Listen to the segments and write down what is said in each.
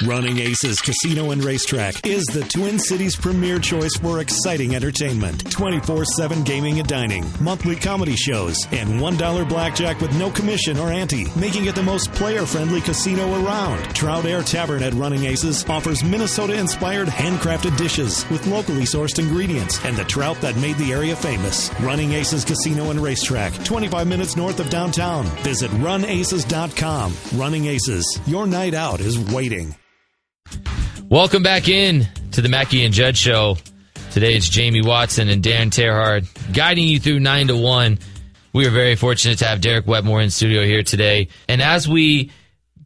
Running Aces Casino and Racetrack is the Twin Cities' premier choice for exciting entertainment, 24/7 gaming and dining, monthly comedy shows, and $1 blackjack with no commission or ante, making it the most player-friendly casino around. Trout Air Tavern at Running Aces offers Minnesota-inspired handcrafted dishes with locally sourced ingredients and the trout that made the area famous. Running Aces Casino and Racetrack, 25 minutes north of downtown. Visit runaces.com. Running Aces, your night out is waiting. Welcome back in to the Mackey and Judd Show. Today it's Jamie Watson and Darren Terhard guiding you through 9 to 1. We are very fortunate to have Derek Wetmore in studio here today. And as we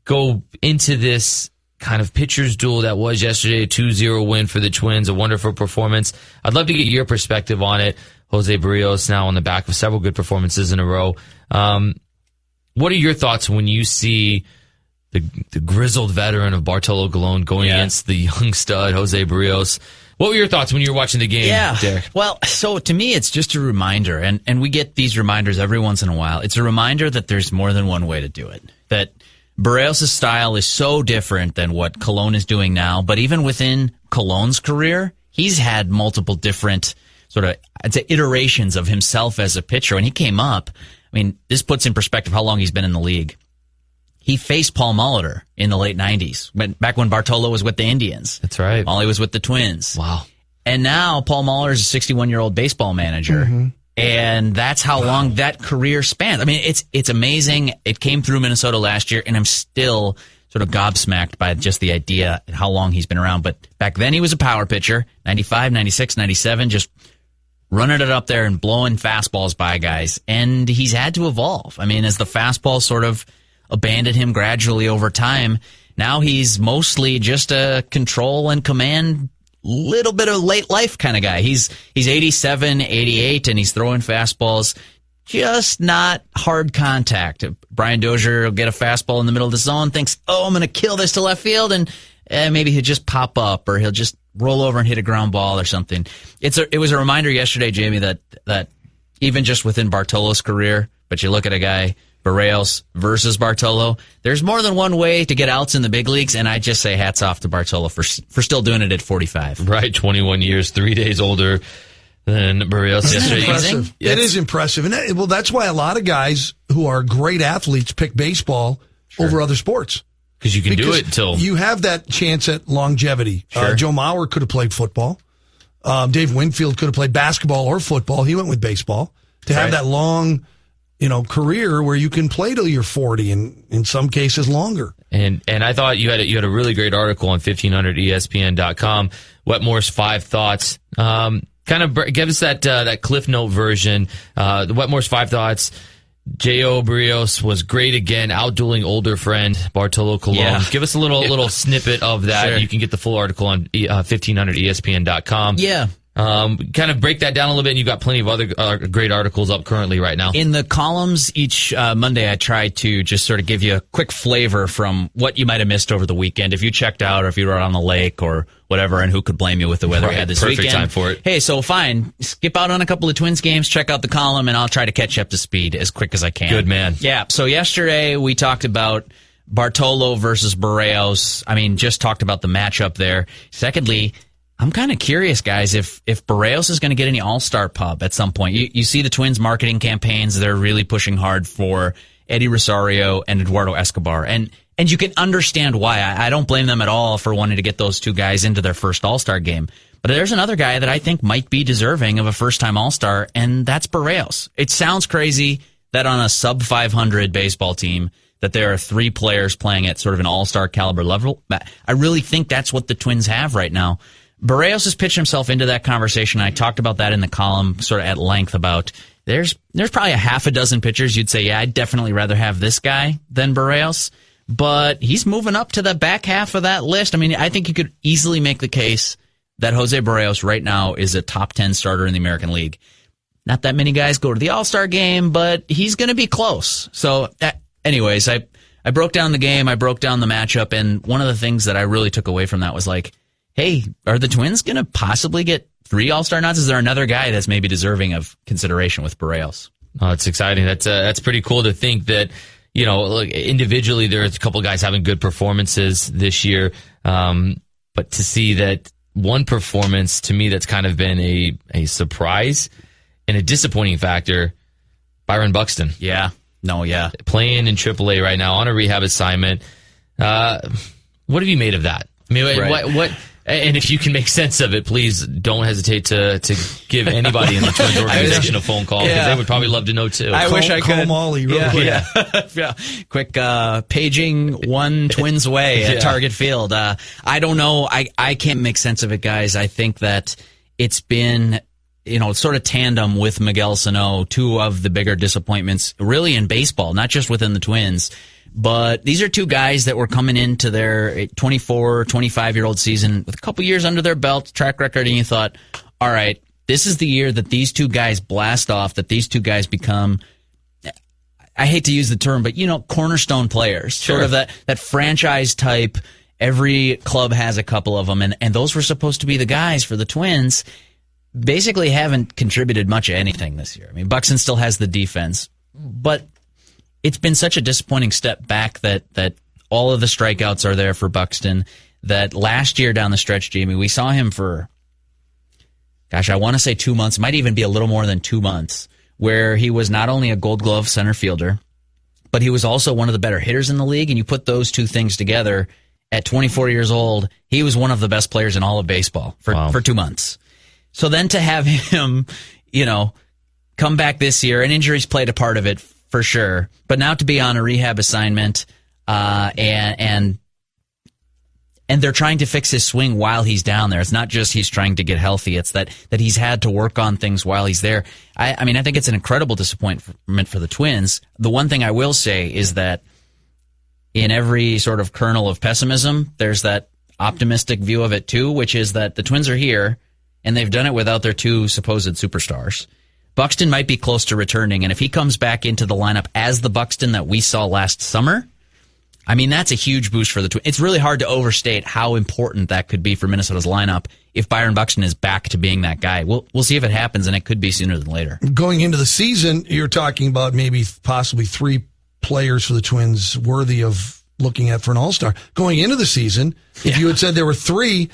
go into this kind of pitcher's duel that was yesterday, a 2-0 win for the Twins, a wonderful performance, I'd love to get your perspective on it. Jose Berrios now on the back of several good performances in a row. What are your thoughts when you see the grizzled veteran of Bartolo Colon going against the young stud, Jose Berrios? What were your thoughts when you were watching the game, Derek? Well, so to me, it's just a reminder, and we get these reminders every once in a while. It's a reminder that there's more than one way to do it. That Berrios' style is so different than what Colon is doing now, but even within Colon's career, he's had multiple different sort of, I'd say, iterations of himself as a pitcher. When he came up, I mean, this puts in perspective how long he's been in the league. He faced Paul Molitor in the late 90s, back when Bartolo was with the Indians. That's right. Molly was with the Twins. Wow. And now Paul Molitor is a 61-year-old baseball manager, and that's how long that career spans. I mean, it's amazing. It came through Minnesota last year, and I'm still sort of gobsmacked by just the idea of how long he's been around. But back then he was a power pitcher, 95, 96, 97, just running it up there and blowing fastballs by guys. And he's had to evolve. I mean, as the fastball sort of abandoned him gradually over time, now he's mostly just a control and command, little bit of late life kind of guy. He's 87, 88, and he's throwing fastballs, just not hard contact. Brian Dozier will get a fastball in the middle of the zone, thinks, I'm going to kill this to left field, and maybe he'll just pop up, or he'll just roll over and hit a ground ball or something. It was a reminder yesterday, Jamie, that even just within Bartolo's career, but you look at a guy, Berrios versus Bartolo, there's more than one way to get outs in the big leagues, and I just say hats off to Bartolo for still doing it at 45. Right, 21 years, 3 days older than Berrios yesterday. Impressive. It is impressive. And that's why a lot of guys who are great athletes pick baseball over other sports. Because you can do it till you have that chance at longevity. Sure. Joe Mauer could have played football. Dave Winfield could have played basketball or football. He went with baseball. To have that long career where you can play till you're 40 and in some cases longer. And I thought you had a really great article on 1500ESPN.com, Wetmore's 5 thoughts. Kind of give us that Cliff Note version. The Wetmore's 5 thoughts. J.O. Berrios was great again, outdueling older friend Bartolo Colon. Yeah. Give us a little snippet of that. Sure. You can get the full article on 1500ESPN.com. Yeah. Kind of break that down a little bit, and you've got plenty of other great articles up currently right now. In the columns each Monday, I try to just sort of give you a quick flavor from what you might have missed over the weekend. If you checked out or if you were out on the lake or whatever, and who could blame you with the weather we had this Perfect weekend. time for it. Hey, so fine. Skip out on a couple of Twins games, check out the column, and I'll try to catch you up to speed as quick as I can. Good man. Yeah, so yesterday we talked about Bartolo versus Berrios. I mean, just talked about the matchup there. Secondly, I'm kind of curious, guys, if Berrios is going to get any all-star pub at some point. You see the Twins marketing campaigns. They're really pushing hard for Eddie Rosario and Eduardo Escobar. And you can understand why. I don't blame them at all for wanting to get those two guys into their first all-star game. But there's another guy that I think might be deserving of a first-time all-star, and that's Berrios. It sounds crazy that on a sub-500 baseball team that there are 3 players playing at sort of an all-star caliber level. I really think that's what the Twins have right now. Berrios has pitched himself into that conversation. I talked about that in the column sort of at length about there's probably a half a dozen pitchers you'd say, yeah, I'd definitely rather have this guy than Berrios. But he's moving up to the back half of that list. I mean, I think you could easily make the case that Jose Berrios right now is a top 10 starter in the American League. Not that many guys go to the All-Star game, but he's going to be close. So anyways, I broke down the game. I broke down the matchup. And one of the things that I really took away from that was like, hey, are the Twins going to possibly get 3 All-Star nods? Is there another guy that's maybe deserving of consideration with Berrios? Oh, it's exciting. That's pretty cool to think that, look, individually, there's a couple guys having good performances this year. But to see that one performance, to me, that's kind of been a surprise and a disappointing factor, Byron Buxton. Yeah. Playing in AAA right now on a rehab assignment. What have you made of that? I mean, Right. what? And if you can make sense of it, please don't hesitate to give anybody in the Twins organization a phone call, because they would probably love to know too. I wish I could. Call Molly real quick. Yeah. Quick paging one Twins way at Target Field. I don't know. I can't make sense of it, guys. I think that it's been, sort of tandem with Miguel Sano, two of the bigger disappointments really in baseball, not just within the Twins. But these are two guys that were coming into their 24, 25-year-old season with a couple years under their belt, track record, and you thought, all right, this is the year that these two guys blast off, that these two guys become, I hate to use the term, but, cornerstone players. Sure. Sort of that franchise type. Every club has a couple of them, and those were supposed to be the guys for the Twins. Basically haven't contributed much of anything this year. I mean, Buxton still has the defense, but it's been such a disappointing step back that all of the strikeouts are there for Buxton. That last year down the stretch, Jamie, we saw him for, I want to say 2 months, might even be a little more than 2 months, where he was not only a Gold Glove center fielder, but he was also one of the better hitters in the league. And you put those two things together, at 24 years old, he was one of the best players in all of baseball for 2 months. So then to have him, come back this year, and injuries played a part of it, for sure. But now to be on a rehab assignment, and they're trying to fix his swing while he's down there. It's not just he's trying to get healthy. It's that he's had to work on things while he's there. I mean, I think it's an incredible disappointment for the Twins. The one thing I will say is that in every sort of kernel of pessimism, there's that optimistic view of it too, which is that the Twins are here, and they've done it without their two supposed superstars. Buxton might be close to returning, and if he comes back into the lineup as the Buxton that we saw last summer, I mean, that's a huge boost for the Twins. It's really hard to overstate how important that could be for Minnesota's lineup if Byron Buxton is back to being that guy. We'll see if it happens, and it could be sooner than later. Going into the season, you're talking about maybe possibly 3 players for the Twins worthy of looking at for an All-Star. Going into the season, if you had said there were 3,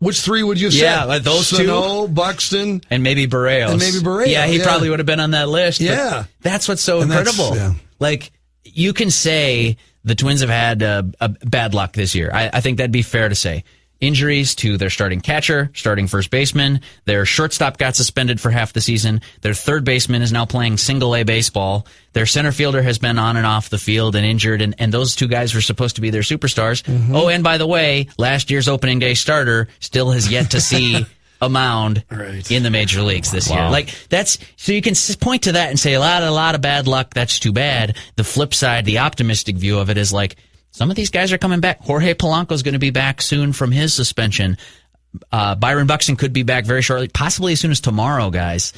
which 3 would you have said? Yeah, those Sano, Buxton, and maybe Berrios. Yeah, he probably would have been on that list. Yeah. That's what's so incredible. Like, you can say the Twins have had bad luck this year. I think that'd be fair to say. Injuries to their starting catcher, starting first baseman. Their shortstop got suspended for half the season. Their third baseman is now playing single-A baseball. Their center fielder has been on and off the field and injured, and those two guys were supposed to be their superstars. Mm-hmm. Oh, and by the way, last year's opening day starter still has yet to see a mound in the major leagues this year. Like, that's, so you can point to that and say a lot of bad luck. That's too bad. The flip side, the optimistic view of it is like, some of these guys are coming back. Jorge Polanco's going to be back soon from his suspension. Byron Buxton could be back very shortly, possibly as soon as tomorrow, guys.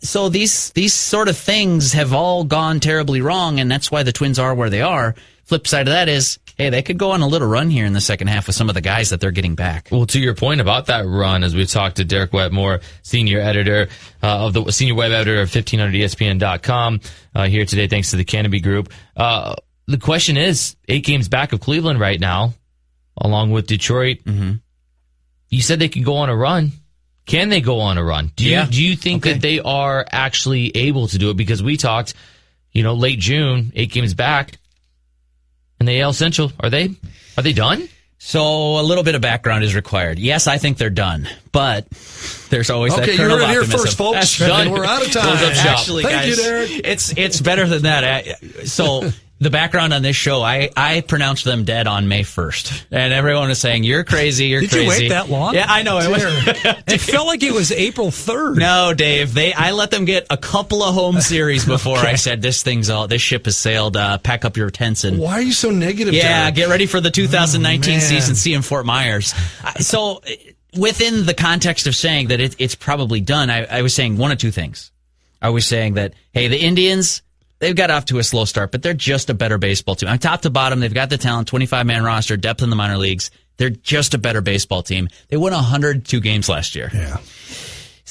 So these sort of things have all gone terribly wrong, and that's why the Twins are where they are. Flip side of that is, hey, they could go on a little run here in the second half with some of the guys that they're getting back. Well, to your point about that run, as we talked to Derek Wetmore, senior editor of the senior web editor of 1500ESPN.com, here today, thanks to the Canopy Group. The question is, 8 games back of Cleveland right now, along with Detroit. Mm-hmm. You said they could go on a run. Can they go on a run? Do you think that they are actually able to do it? Because we talked, late June, 8 games back, and the AL Central, are they done? So a little bit of background is required. Yes, I think they're done, but there's always that kernel of optimism. Okay, you heard it here first, folks. That's done. We're out of time. Actually, Thank guys, you, Derek. It's better than that. So the background on this show, I pronounced them dead on May 1st. And everyone was saying, you're crazy, you're crazy. Did you wait that long? Yeah, I know. It felt like it was April 3rd. No, Dave. I let them get a couple of home series before I said, this ship has sailed, pack up your tents. And why are you so negative, Yeah, Derek? Get ready for the 2019 season, see in Fort Myers. So within the context of saying that it's probably done, I was saying one of two things. I was saying that, hey, the Indians, they've got off to a slow start, but they're just a better baseball team. Top to bottom, they've got the talent, 25-man roster, depth in the minor leagues. They're just a better baseball team. They won 102 games last year. Yeah.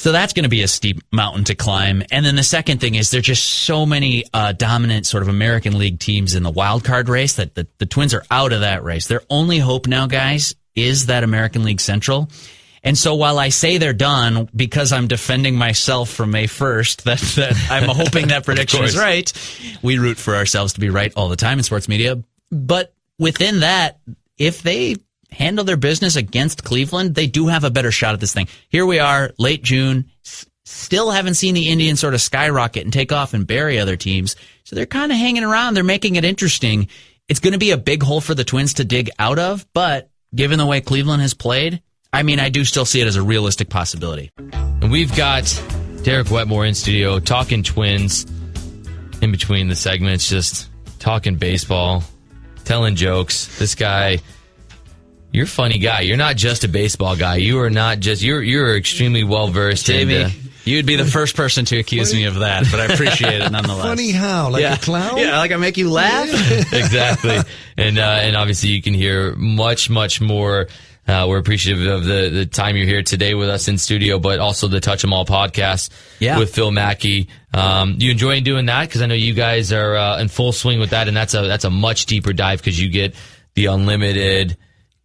So that's going to be a steep mountain to climb. And then the second thing is there's just so many dominant sort of American League teams in the wild card race that the Twins are out of that race. Their only hope now, guys, is that American League Central. And so while I say they're done, because I'm defending myself from May 1st, that I'm hoping that prediction is right, we root for ourselves to be right all the time in sports media. But within that, if they handle their business against Cleveland, they do have a better shot at this thing. Here we are, late June, still haven't seen the Indians sort of skyrocket and take off and bury other teams. So they're kind of hanging around. They're making it interesting. It's going to be a big hole for the Twins to dig out of, but given the way Cleveland has played, I mean, I do still see it as a realistic possibility. And we've got Derek Wetmore in studio talking Twins in between the segments, just talking baseball, telling jokes. This guy, you're a funny guy. You're not just a baseball guy. You are not just, you're extremely well versed. Jamie, you'd be the first person to accuse me of that, but I appreciate it nonetheless. Funny how? Like a clown? Yeah, like I make you laugh? Exactly. And obviously you can hear much, much more. We're appreciative of the time you're here today with us in studio, but also the Touch 'Em All podcast with Phil Mackey. You enjoying doing that? Because I know you guys are in full swing with that, and that's a much deeper dive because you get the unlimited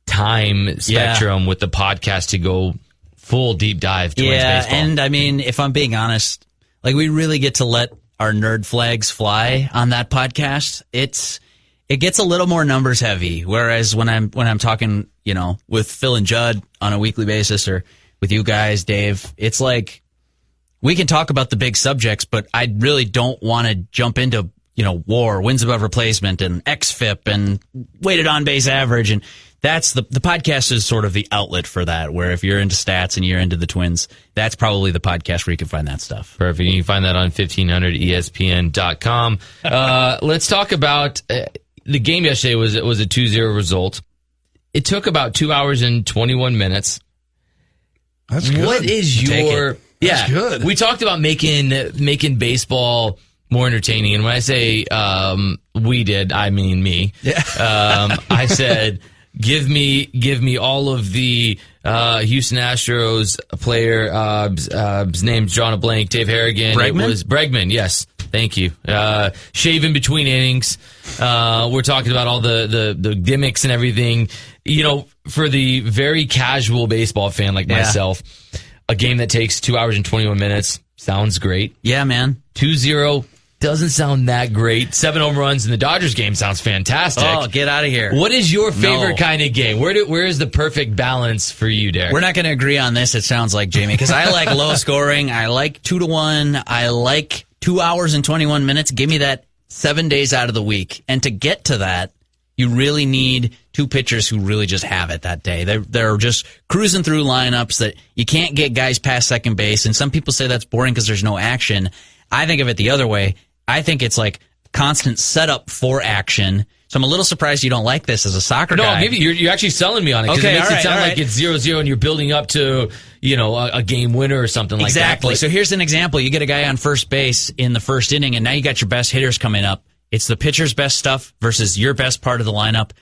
time spectrum with the podcast to go full deep dive Twins baseball. And I mean, if I'm being honest, like we really get to let our nerd flags fly on that podcast. It gets a little more numbers heavy, whereas when I'm talking, with Phil and Judd on a weekly basis or with you guys, Dave, it's like we can talk about the big subjects, but I really don't want to jump into, WAR, wins above replacement and XFIP and weighted on base average. And that's the podcast is sort of the outlet for that, where if you're into stats and you're into the Twins, that's probably the podcast where you can find that stuff. Perfect. You can find that on 1500ESPN.com. Let's talk about the game yesterday was a 2-0 result. It took about 2 hours and 21 minutes. That's good. What is your... That's good. We talked about making baseball more entertaining. And when I say we did, I mean me. Yeah. I said, give me all of the Houston Astros player, his name's drawing a blank, Dave Harrigan. Bregman? It was Bregman, yes. Thank you. Shave in between innings. We're talking about all the gimmicks and everything. For the very casual baseball fan like myself, a game that takes 2 hours and 21 minutes sounds great. Yeah, man. 2-0 doesn't sound that great. 7 home runs in the Dodgers game sounds fantastic. Oh, get out of here. What is your favorite kind of game? Where is the perfect balance for you, Derek? We're not going to agree on this, it sounds like, Jamie, because I like low scoring. I like 2-1. I like 2 hours and 21 minutes. Give me that 7 days out of the week. And to get to that, you really need two pitchers who really just have it that day. They're just cruising through lineups that you can't get guys past second base. And some people say that's boring because there's no action. I think of it the other way. I think it's like constant setup for action. So I'm a little surprised you don't like this as a soccer guy. No, maybe you're actually selling me on it because it makes it sound like it's 0-0 and you're building up to, a game winner or something like that. Exactly. So here's an example. You get a guy on first base in the first inning, and now you got your best hitters coming up. It's the pitcher's best stuff versus your best part of the lineup.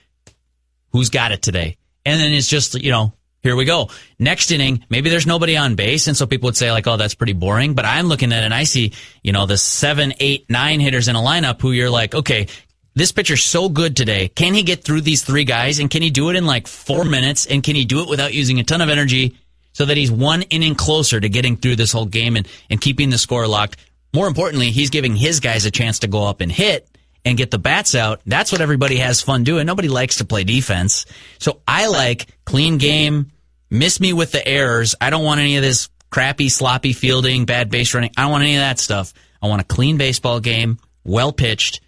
Who's got it today? And then it's just, here we go. Next inning, maybe there's nobody on base, and so people would say, like, oh, that's pretty boring. But I'm looking at it, and I see, the 7, 8, 9 hitters in a lineup who you're like, okay, this pitcher's so good today. Can he get through these 3 guys, and can he do it in like 4 minutes, and can he do it without using a ton of energy so that he's 1 inning closer to getting through this whole game and keeping the score locked? More importantly, he's giving his guys a chance to go up and hit and get the bats out. That's what everybody has fun doing. Nobody likes to play defense. So I like clean game, miss me with the errors. I don't want any of this crappy, sloppy fielding, bad base running. I don't want any of that stuff. I want a clean baseball game, well pitched,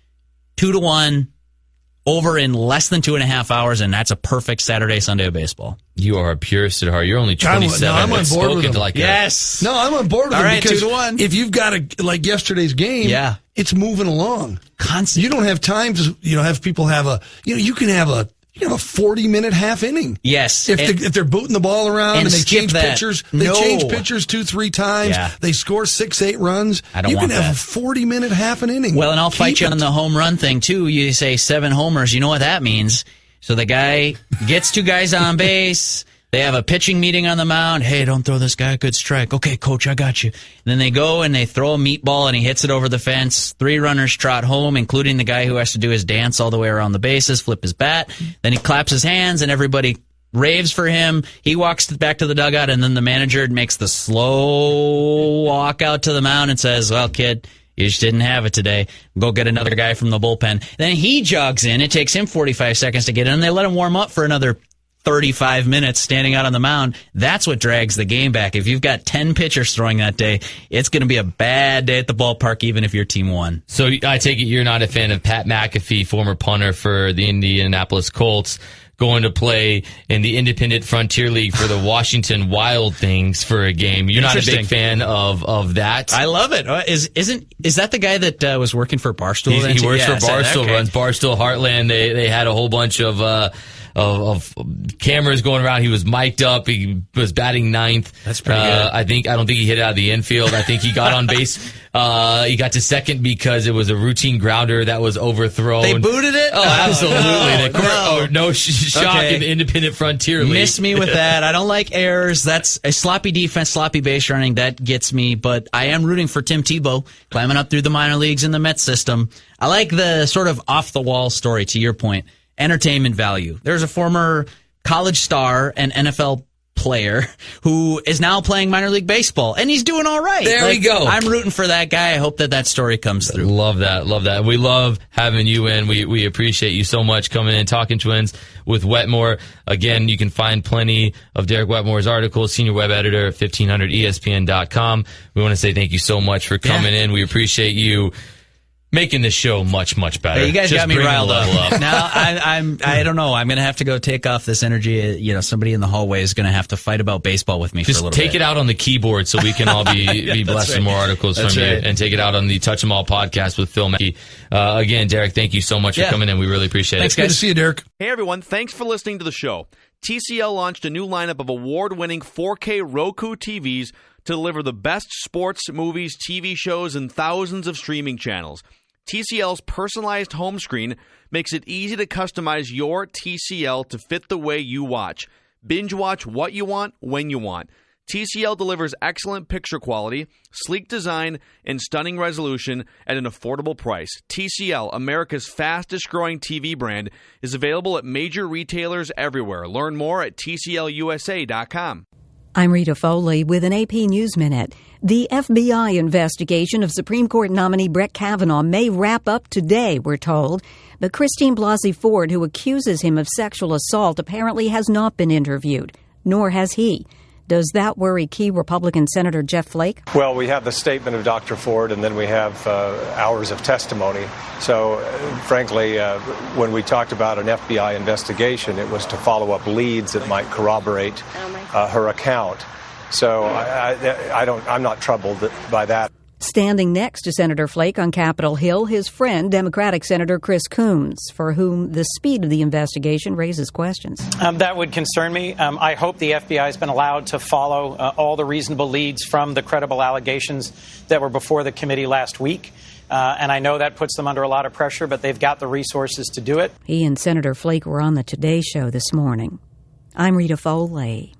2-1, over in less than 2.5 hours, and that's a perfect Saturday, Sunday of baseball. You are a purist at heart. You're only 27. I'm on board with him. Yes. No, I'm on board with him because 2-1. If you've got like yesterday's game, it's moving along. Constant. You don't have time to have people have you can have a 40-minute half inning. Yes. If they're booting the ball around and they change pitchers, change pitchers 2-3 times. Yeah. They score 6-8 runs. You can have a 40-minute half an inning. Well, and I'll fight you on the home run thing too. You say 7 homers. You know what that means? So the guy gets 2 guys on base. They have a pitching meeting on the mound. Hey, don't throw this guy a good strike. Okay, coach, I got you. And then they go and they throw a meatball and he hits it over the fence. 3 runners trot home, including the guy who has to do his dance all the way around the bases, flip his bat. Then he claps his hands and everybody raves for him. He walks back to the dugout, and then the manager makes the slow walk out to the mound and says, well, kid, you just didn't have it today. Go get another guy from the bullpen. Then he jogs in. It takes him 45 seconds to get in, and they let him warm up for another 35 minutes standing out on the mound. That's what drags the game back. If you've got 10 pitchers throwing that day, it's going to be a bad day at the ballpark, even if your team won. So I take it you're not a fan of Pat McAfee, former punter for the Indianapolis Colts, going to play in the Independent Frontier League for the Washington Wild Things for a game. You're not a big fan of that. I love it. Is that the guy that was working for Barstool? He works for Barstool, runs Barstool Heartland. They had a whole bunch of cameras going around. He was mic'd up. He was batting 9th. That's pretty good. I don't think he hit it out of the infield. I think he got on base. He got to second because it was a routine grounder that was overthrown. They booted it? Oh, absolutely. No shock in the Independent Frontier League. Miss me with that. I don't like errors. That's a sloppy defense, sloppy base running. That gets me. But I am rooting for Tim Tebow climbing up through the minor leagues in the Mets system. I like the sort of off-the-wall story, to your point. Entertainment value. There's a former college star and NFL player who is now playing minor league baseball, and he's doing all right. There we go. I'm rooting for that guy. I hope that story comes through. Love that. We love having you in. We appreciate you so much coming in, talking Twins with Wetmore. Again, you can find plenty of Derek Wetmore's articles, senior web editor at 1500ESPN.com. We want to say thank you so much for coming in. We appreciate you making this show much, much better. Hey, you guys got me riled up. Now, I don't know. I'm going to have to go take off this energy. Somebody in the hallway is going to have to fight about baseball with me for a little bit. Just take it out on the keyboard so we can all be blessed with more articles from you. And take it out on the Touch 'Em All podcast with Phil Mackey. Again, Derek, thank you so much for coming in. We really appreciate Thanks, it. Good to see you, Derek. Hey, everyone. Thanks for listening to the show. TCL launched a new lineup of award-winning 4K Roku TVs to deliver the best sports, movies, TV shows, and thousands of streaming channels. TCL's personalized home screen makes it easy to customize your TCL to fit the way you watch. Binge watch what you want, when you want. TCL delivers excellent picture quality, sleek design, and stunning resolution at an affordable price. TCL, America's fastest growing TV brand, is available at major retailers everywhere. Learn more at TCLUSA.com. I'm Rita Foley with an AP News Minute. The FBI investigation of Supreme Court nominee Brett Kavanaugh may wrap up today, we're told. But Christine Blasey Ford, who accuses him of sexual assault, apparently has not been interviewed, nor has he. Does that worry key Republican Senator Jeff Flake? Well, we have the statement of Dr. Ford, and then we have hours of testimony. So, frankly, when we talked about an FBI investigation, it was to follow up leads that might corroborate her account. So I'm not troubled by that. Standing next to Senator Flake on Capitol Hill, his friend, Democratic Senator Chris Coons, for whom the speed of the investigation raises questions. That would concern me. I hope the FBI has been allowed to follow all the reasonable leads from the credible allegations that were before the committee last week. And I know that puts them under a lot of pressure, but they've got the resources to do it. He and Senator Flake were on the Today Show this morning. I'm Rita Foley.